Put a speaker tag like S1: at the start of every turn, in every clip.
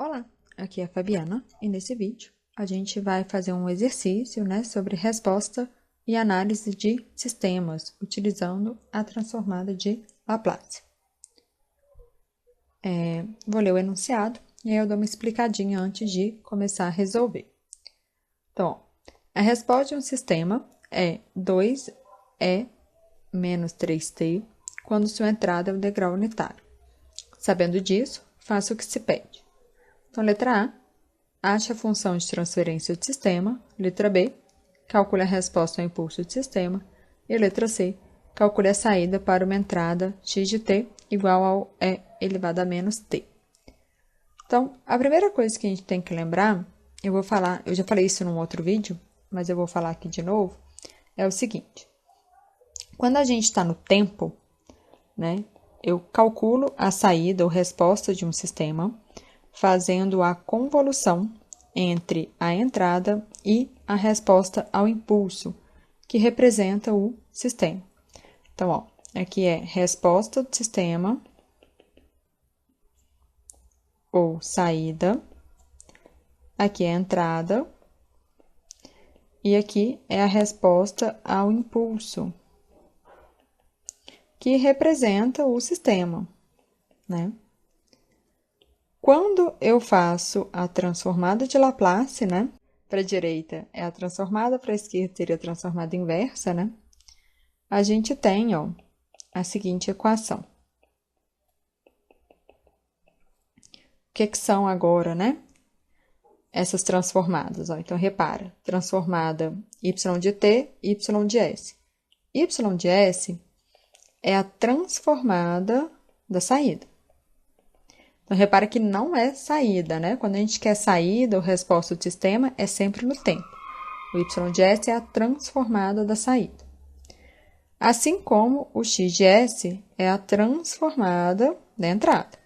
S1: Olá, aqui é a Fabiana e nesse vídeo a gente vai fazer um exercício, sobre resposta e análise de sistemas utilizando a transformada de Laplace. Vou ler o enunciado e aí eu dou uma explicadinha antes de começar a resolver. Então, a resposta de um sistema é 2e menos 3t quando sua entrada é o degrau unitário. Sabendo disso, faça o que se pede. Então, letra A, ache a função de transferência de sistema. Letra B, calcule a resposta ao impulso de sistema. E letra C, calcule a saída para uma entrada x de t igual ao e elevado a menos t. Então, a primeira coisa que a gente tem que lembrar, eu já falei isso num outro vídeo, mas eu vou falar aqui de novo, é o seguinte. Quando a gente está no tempo, eu calculo a saída ou resposta de um sistema, fazendo a convolução entre a entrada e a resposta ao impulso, que representa o sistema. Então, aqui é resposta do sistema ou saída, aqui é a entrada e aqui é a resposta ao impulso, que representa o sistema, Quando eu faço a transformada de Laplace, para a direita é a transformada, para a esquerda seria a transformada inversa, a gente tem, a seguinte equação. O que são agora, essas transformadas? Então, repara, transformada y de t, y de s. Y de s é a transformada da saída. Então, repara que não é saída, Quando a gente quer saída ou resposta do sistema, é sempre no tempo. O y de s é a transformada da saída. Assim como o x de s é a transformada da entrada.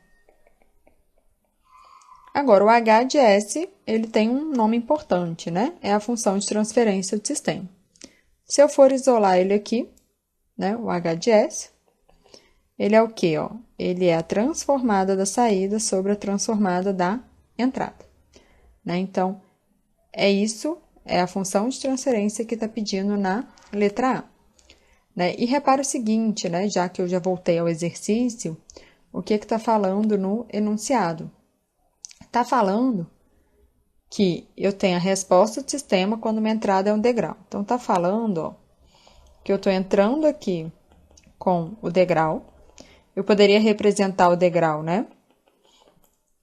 S1: Agora, o h de s, ele tem um nome importante, É a função de transferência do sistema. Se eu for isolar ele aqui, o h de s, ele é o quê? Ele é a transformada da saída sobre a transformada da entrada. Então, é a função de transferência que está pedindo na letra A. E repara o seguinte, já que eu já voltei ao exercício, o que está falando no enunciado? Está falando que eu tenho a resposta do sistema quando minha entrada é um degrau. Então, está falando que eu estou entrando aqui com o degrau. Eu poderia representar o degrau,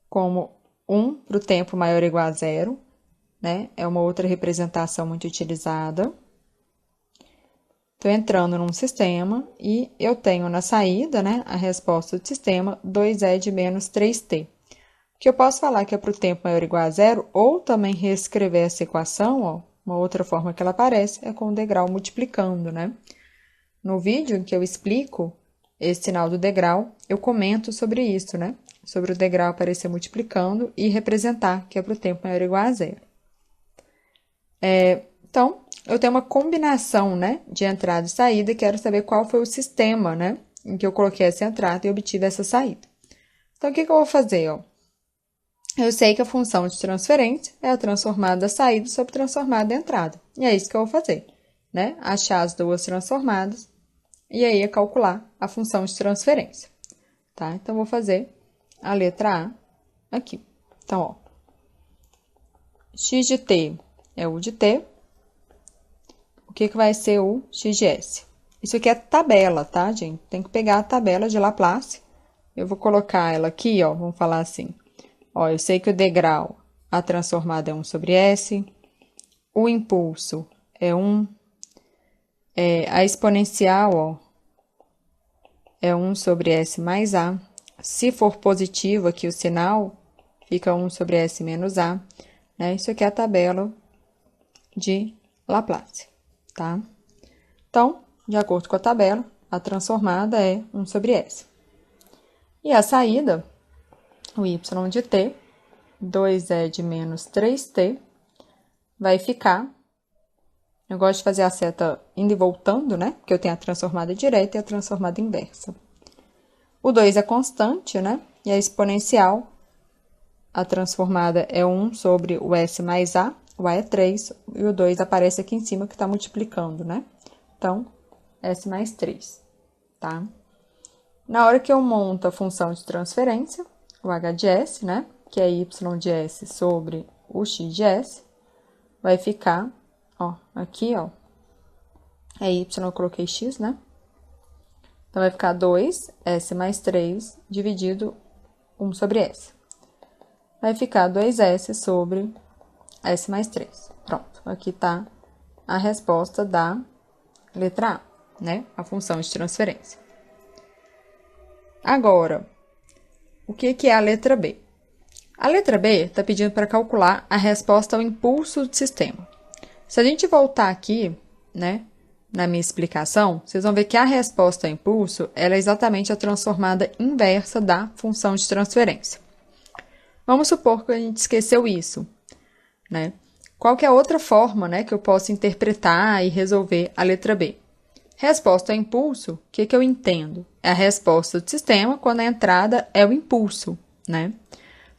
S1: como 1 para o tempo maior ou igual a 0, É uma outra representação muito utilizada. Estou entrando num sistema e eu tenho na saída, a resposta do sistema 2e de menos 3t. Que eu posso falar que é para o tempo maior ou igual a 0, ou também reescrever essa equação, uma outra forma que ela aparece é com o degrau multiplicando, No vídeo em que eu explico esse sinal do degrau, eu comento sobre isso, Sobre o degrau aparecer multiplicando e representar que é para o tempo maior ou igual a 0. Então, eu tenho uma combinação, de entrada e saída e quero saber qual foi o sistema, em que eu coloquei essa entrada e obtive essa saída. Então, o que eu vou fazer, Eu sei que a função de transferência é a transformada da saída sobre a transformada da entrada. E é isso que eu vou fazer, Achar as duas transformadas e aí calcular a função de transferência, tá? Então, vou fazer a letra A aqui. Então, x de t é u de t. O que vai ser o x de s? Isso aqui é tabela, tá, gente? Tem que pegar a tabela de Laplace. Eu vou colocar ela aqui, vamos falar assim. Eu sei que o degrau, a transformada é 1 sobre s. O impulso é 1. A exponencial, é 1 sobre s mais a. Se for positivo aqui o sinal, fica 1 sobre s menos a. Isso aqui é a tabela de Laplace, tá? Então, de acordo com a tabela, a transformada é 1 sobre s. E a saída, o y de t, 2e de menos 3t, vai ficar... Eu gosto de fazer a seta indo e voltando, Porque eu tenho a transformada direta e a transformada inversa. O 2 é constante, E a exponencial a transformada é 1 sobre o S mais A, o A é 3, e o 2 aparece aqui em cima que está multiplicando, né? Então, S mais 3, tá? Na hora que eu monto a função de transferência, o H de S, né? Que é Y de S sobre o X de S, vai ficar, ó, aqui, ó, é Y, eu coloquei X, né? Então, vai ficar 2S mais 3 dividido 1 sobre S. Vai ficar 2S sobre S mais 3. Pronto, aqui está a resposta da letra A, né? A função de transferência. Agora, o que é a letra B? A letra B está pedindo para calcular a resposta ao impulso do sistema. Se a gente voltar aqui, né, na minha explicação, vocês vão ver que a resposta ao impulso ela é exatamente a transformada inversa da função de transferência. Vamos supor que a gente esqueceu isso, né? Qual que é a outra forma, né, que eu posso interpretar e resolver a letra B? Resposta ao impulso, o que eu entendo? É a resposta do sistema quando a entrada é o impulso, né?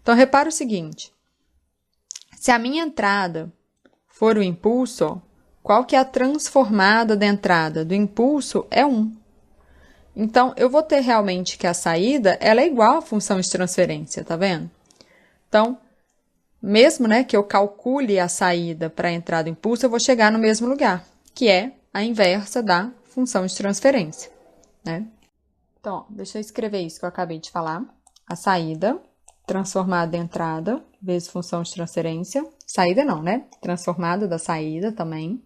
S1: Então, repara o seguinte. Se a minha entrada for o impulso, ó, qual que é a transformada da entrada do impulso é 1. Então, eu vou ter realmente que a saída ela é igual à função de transferência, tá vendo? Então, mesmo, né, que eu calcule a saída para a entrada do impulso, eu vou chegar no mesmo lugar, que é a inversa da função de transferência, né? Então, ó, deixa eu escrever isso que eu acabei de falar. A saída transformada em entrada vezes função de transferência. Saída não, né? Transformada da saída também.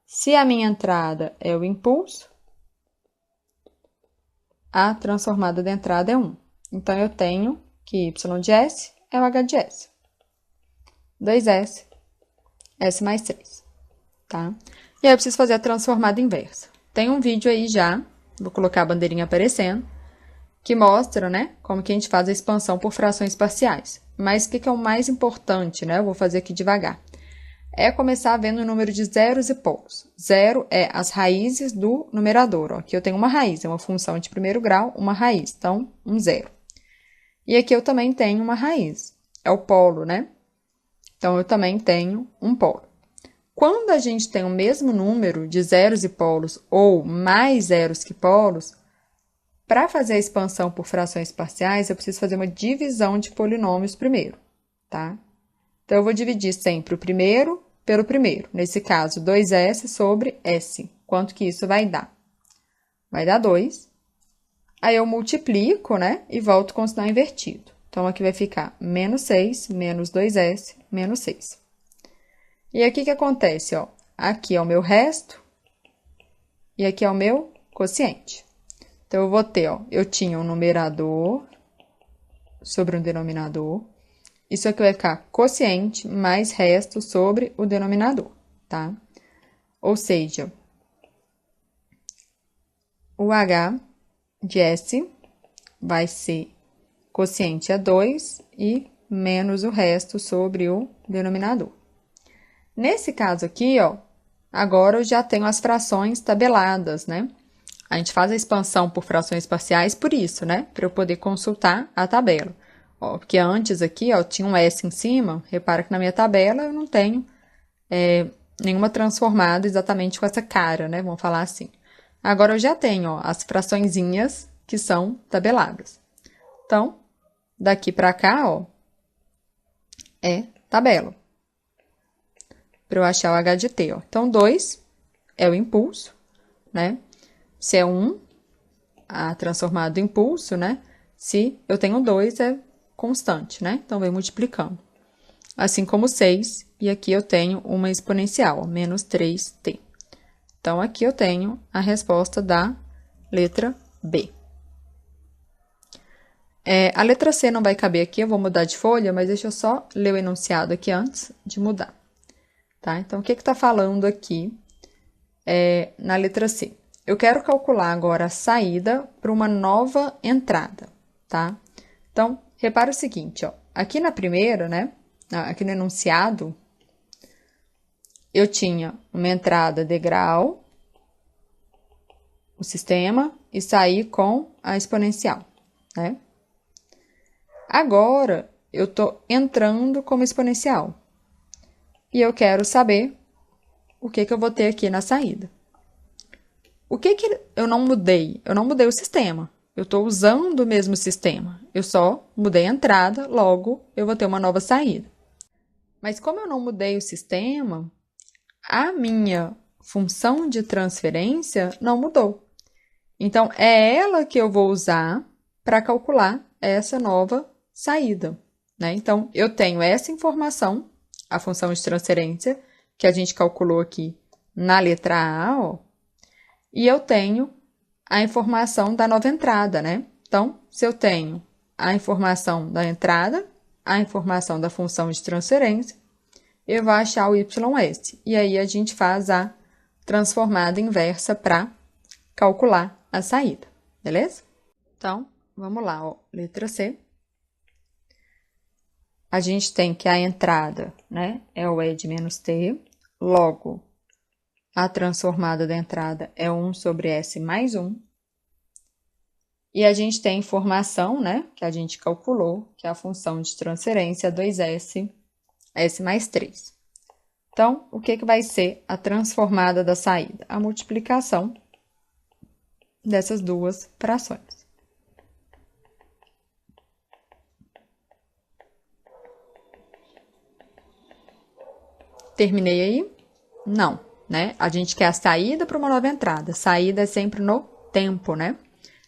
S1: Se a minha entrada é o impulso, a transformada da entrada é 1. Então, eu tenho que Y de S é o H de S. 2S, S mais 3, tá? E aí, eu preciso fazer a transformada inversa. Tem um vídeo aí já, vou colocar a bandeirinha aparecendo, que mostra, né, como que a gente faz a expansão por frações parciais. Mas o que é o mais importante, né? Eu vou fazer aqui devagar. É começar vendo o número de zeros e polos. Zero é as raízes do numerador. Ó. Aqui eu tenho uma raiz, é uma função de primeiro grau, uma raiz. Então, um zero. E aqui eu também tenho uma raiz. É o polo, né? Então, eu também tenho um polo. Quando a gente tem o mesmo número de zeros e polos ou mais zeros que polos, para fazer a expansão por frações parciais, eu preciso fazer uma divisão de polinômios primeiro, tá? Então, eu vou dividir sempre o primeiro pelo primeiro. Nesse caso, 2S sobre S. Quanto que isso vai dar? Vai dar 2. Aí, eu multiplico, né? E volto com o sinal invertido. Então, aqui vai ficar menos 6, menos 2S, menos 6. E aqui o que acontece, ó? Aqui é o meu resto e aqui é o meu quociente. Então, eu vou ter, ó, eu tinha um numerador sobre um denominador. Isso aqui vai ficar quociente mais resto sobre o denominador, tá? Ou seja, o H de S vai ser quociente a 2 e menos o resto sobre o denominador. Nesse caso aqui, ó, agora eu já tenho as frações tabeladas, né? A gente faz a expansão por frações parciais por isso, né? Para eu poder consultar a tabela. Ó, porque antes aqui, ó, tinha um S em cima, repara que na minha tabela eu não tenho nenhuma transformada exatamente com essa cara, né? Vamos falar assim. Agora eu já tenho, ó, as fraçõezinhas que são tabeladas. Então, daqui para cá, ó, é tabela. Para eu achar o H de T, ó. Então, 2 é o impulso, né? Se é 1, a transformada do impulso, né? Se eu tenho 2, é constante, né? Então, vem multiplicando. Assim como 6, e aqui eu tenho uma exponencial, ó, menos 3t. Então, aqui eu tenho a resposta da letra B. A letra C não vai caber aqui, eu vou mudar de folha, mas deixa eu só ler o enunciado aqui antes de mudar. Tá? Então, o que está falando aqui na letra C? Eu quero calcular agora a saída para uma nova entrada, tá? Então, repara o seguinte, ó. Aqui na primeira, né? Aqui no enunciado, eu tinha uma entrada degrau, o sistema, e saí com a exponencial, né? Agora, eu estou entrando como exponencial. E eu quero saber o que eu vou ter aqui na saída. O que eu não mudei? Eu não mudei o sistema. Eu estou usando o mesmo sistema. Eu só mudei a entrada, logo eu vou ter uma nova saída. Mas como eu não mudei o sistema, a minha função de transferência não mudou. Então, é ela que eu vou usar para calcular essa nova saída, né? Então, eu tenho essa informação, a função de transferência, que a gente calculou aqui na letra A, ó, e eu tenho a informação da nova entrada, né? Então, se eu tenho a informação da entrada, a informação da função de transferência, eu vou achar o YS. E aí, a gente faz a transformada inversa para calcular a saída, beleza? Então, vamos lá, ó. Letra C. A gente tem que a entrada, né, é o E de menos T, logo, a transformada da entrada é 1 sobre S mais 1. E a gente tem a informação, né, que a gente calculou, que é a função de transferência 2S, S mais 3. Então, o que vai ser a transformada da saída? A multiplicação dessas duas frações. Terminei aí? Não, né? A gente quer a saída para uma nova entrada. Saída é sempre no tempo, né?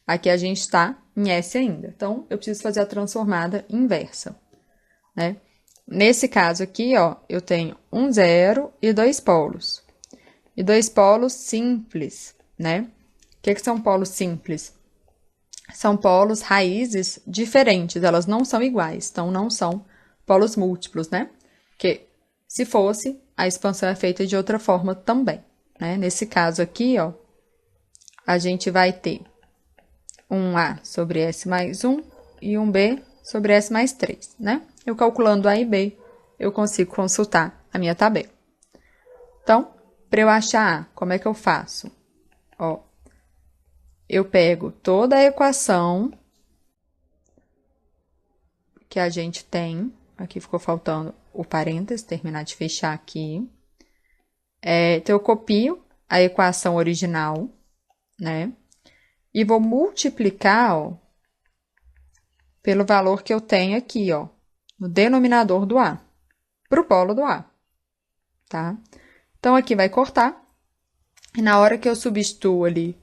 S1: Aqui a gente está em S ainda. Então, eu preciso fazer a transformada inversa, né? Nesse caso aqui, ó, eu tenho um zero e dois polos. E dois polos simples, né? O que são polos simples? São polos raízes diferentes, elas não são iguais, então não são polos múltiplos, né? Porque se fosse, a expansão é feita de outra forma também, né? Nesse caso aqui, ó, a gente vai ter um A sobre S mais 1 e um B sobre S mais 3, né? Eu calculando A e B, eu consigo consultar a minha tabela. Então, para eu achar A, como é que eu faço? Ó, eu pego toda a equação que a gente tem, aqui ficou faltando o parênteses, terminar de fechar aqui. Então, eu copio a equação original, né? E vou multiplicar, ó, pelo valor que eu tenho aqui, ó, no denominador do A, para o polo do A, tá? Então, aqui vai cortar. E na hora que eu substituo ali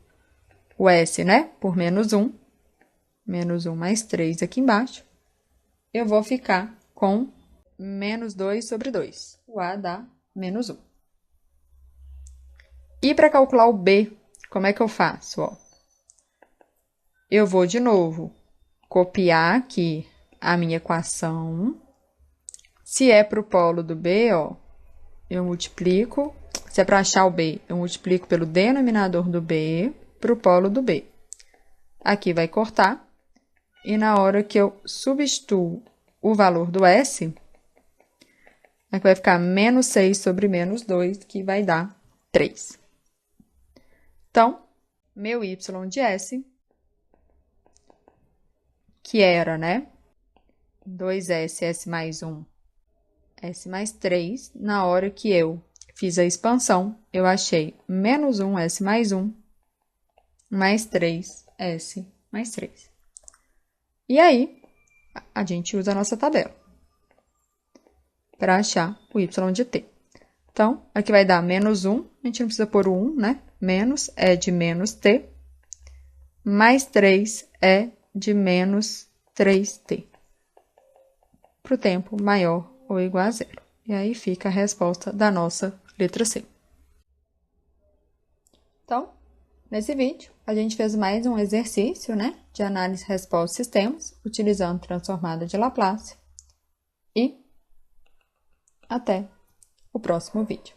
S1: o S, né, por menos 1 mais 3 aqui embaixo, eu vou ficar com menos 2 sobre 2. O A dá menos 1. E para calcular o B, como é que eu faço? Ó, eu vou, de novo, copiar aqui a minha equação. Se é para o polo do B, ó, eu multiplico. Se é para achar o B, eu multiplico pelo denominador do B para o polo do B. Aqui vai cortar. E na hora que eu substituo o valor do S, aqui vai ficar menos 6 sobre menos 2, que vai dar 3. Então, meu Y de S, que era, né, 2S, S mais 1, S mais 3, na hora que eu fiz a expansão, eu achei menos 1, S mais 1, mais 3, S mais 3. E aí, a gente usa a nossa tabela para achar o Y de T. Então, aqui vai dar menos 1, a gente não precisa pôr o 1, né? Menos é de menos T, mais 3 é de menos 3T, para o tempo maior ou igual a zero. E aí fica a resposta da nossa letra C. Então, nesse vídeo, a gente fez mais um exercício, né, de análise resposta sistemas, utilizando transformada de Laplace. E até o próximo vídeo.